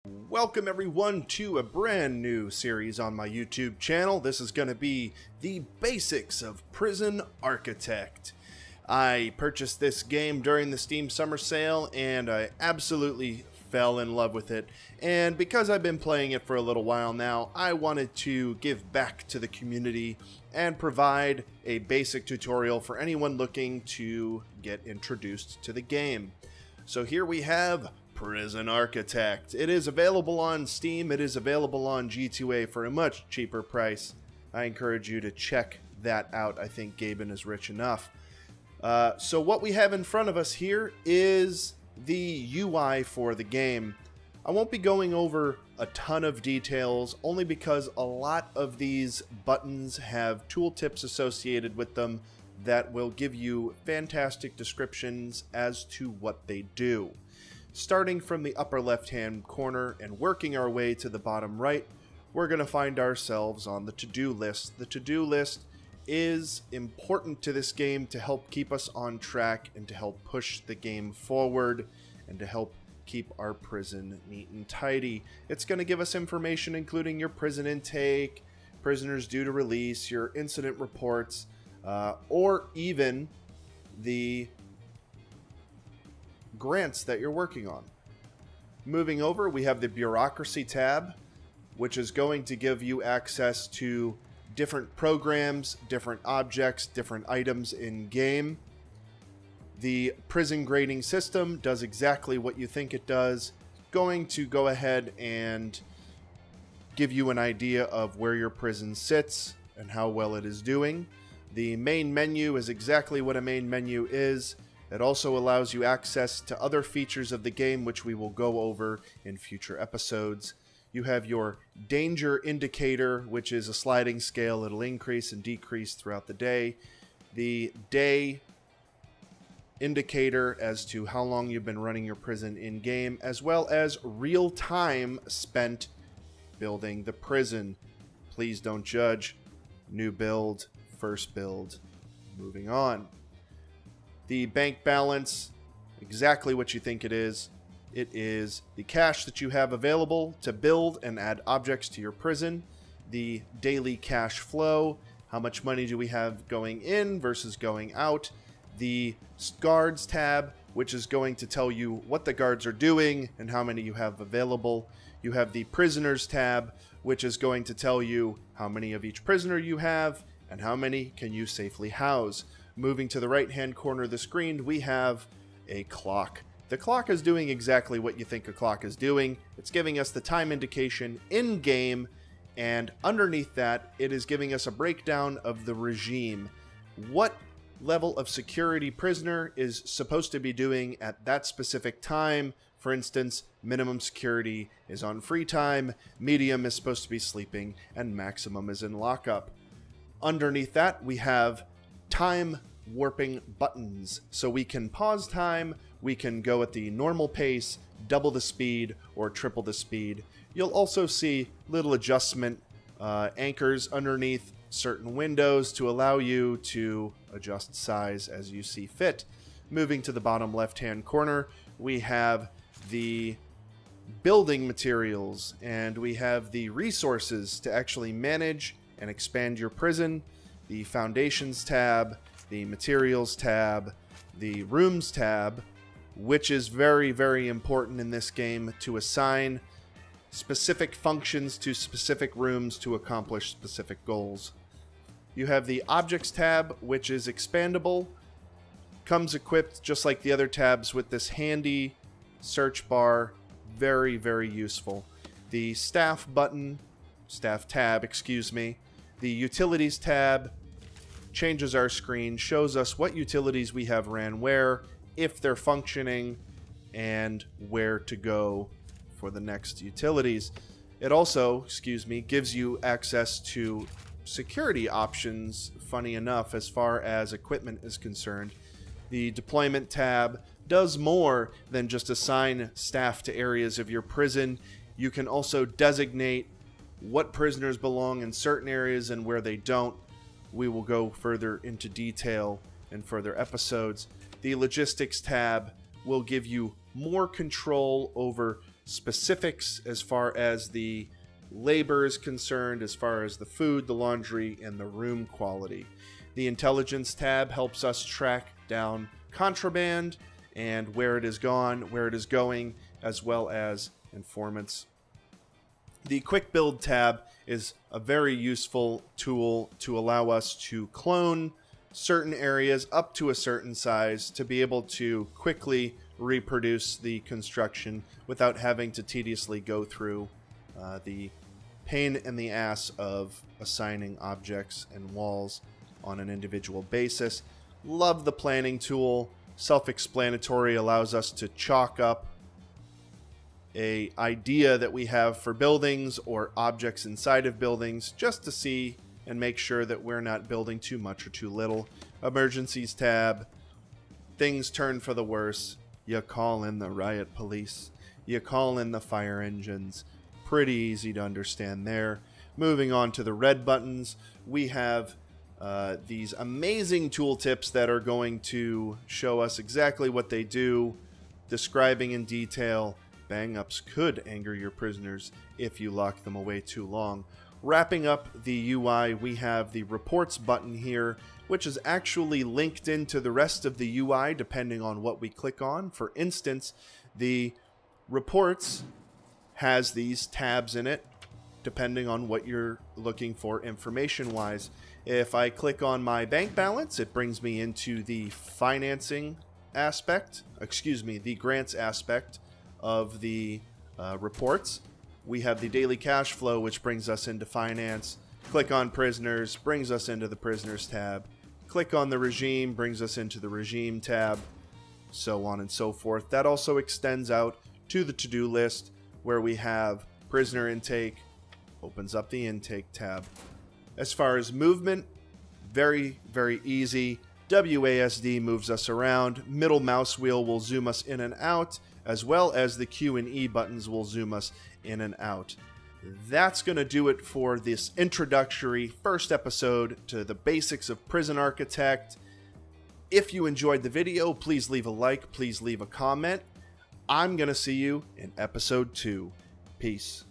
Welcome everyone to a brand new series on my YouTube channel. This is going to be the basics of Prison Architect. I purchased this game during the Steam Summer Sale and I absolutely fell in love with it. And because I've been playing it for a little while now, I wanted to give back to the community and provide a basic tutorial for anyone looking to get introduced to the game. So here we have Prison Architect. It is available on Steam, it is available on G2A for a much cheaper price. I encourage you to check that out. I think Gaben is rich enough. So what we have in front of us here is the UI for the game. I won't be going over a ton of details, only because a lot of these buttons have tooltips associated with them that will give you fantastic descriptions as to what they do. Starting from the upper left-hand corner and working our way to the bottom right, we're going to find ourselves on the to-do list. The to-do list is important to this game to help keep us on track and to help push the game forward and to help keep our prison neat and tidy. It's going to give us information including your prison intake, prisoners due to release, your incident reports, or even the grants that you're working on. Moving over, we have the bureaucracy tab, which is going to give you access to different programs, different objects, different items in game. The prison grading system does exactly what you think it does. Going to go ahead and give you an idea of where your prison sits and how well it is doing. The main menu is exactly what a main menu is. It also allows you access to other features of the game, which we will go over in future episodes. You have your danger indicator, which is a sliding scale. It'll increase and decrease throughout the day. The day indicator as to how long you've been running your prison in-game, as well as real time spent building the prison. Please don't judge. New build, first build, moving on. The bank balance, exactly what you think it is. It is the cash that you have available to build and add objects to your prison. The daily cash flow, how much money do we have going in versus going out. The guards tab, which is going to tell you what the guards are doing and how many you have available. You have the prisoners tab, which is going to tell you how many of each prisoner you have and how many can you safely house. Moving to the right-hand corner of the screen, we have a clock. The clock is doing exactly what you think a clock is doing. It's giving us the time indication in-game, and underneath that, it is giving us a breakdown of the regime. What level of security prisoner is supposed to be doing at that specific time. For instance, minimum security is on free time, medium is supposed to be sleeping, and maximum is in lockup. Underneath that, we have time warping buttons, so we can pause time, we can go at the normal pace, double the speed, or triple the speed. You'll also see little adjustment anchors underneath certain windows to allow you to adjust size as you see fit. Moving to the bottom left hand corner, we have the building materials and we have the resources to actually manage and expand your prison, the foundations tab, the materials tab, the rooms tab, which is very, very important in this game to assign specific functions to specific rooms to accomplish specific goals. You have the objects tab, which is expandable, comes equipped just like the other tabs with this handy search bar, very, very useful. The staff tab, excuse me, the utilities tab, changes our screen, shows us what utilities we have ran where, if they're functioning, and where to go for the next utilities. It also, gives you access to security options, funny enough, as far as equipment is concerned. The deployment tab does more than just assign staff to areas of your prison. You can also designate what prisoners belong in certain areas and where they don't. We will go further into detail in further episodes. The logistics tab will give you more control over specifics as far as the labor is concerned, as far as the food, the laundry, and the room quality. The intelligence tab helps us track down contraband and where it is gone, where it is going, as well as informants. The quick build tab is a very useful tool to allow us to clone certain areas up to a certain size to be able to quickly reproduce the construction without having to tediously go through the pain in the ass of assigning objects and walls on an individual basis. Love the planning tool. Self-explanatory, allows us to chalk up a idea that we have for buildings or objects inside of buildings just to see and make sure that we're not building too much or too little. Emergencies tab. Things turn for the worse. You call in the riot police. You call in the fire engines. Pretty easy to understand there. Moving on to the red buttons, we have these amazing tooltips that are going to show us exactly what they do, describing in detail. Bang-ups could anger your prisoners if you lock them away too long. Wrapping up the UI, we have the reports button here, which is actually linked into the rest of the UI depending on what we click on. For instance, the reports has these tabs in it depending on what you're looking for information-wise. If I click on my bank balance, it brings me into the financing aspect, the grants aspect of the reports. We have the daily cash flow, which brings us into finance. Click on prisoners, brings us into the prisoners tab. Click on the regime, brings us into the regime tab, so on and so forth. That also extends out to the to-do list, where we have prisoner intake, opens up the intake tab. As far as movement, very, very easy. WASD moves us around. Middle mouse wheel will zoom us in and out, as well as the Q and E buttons will zoom us in and out. That's going to do it for this introductory first episode to the basics of Prison Architect. If you enjoyed the video, please leave a like, please leave a comment. I'm going to see you in episode 2. Peace.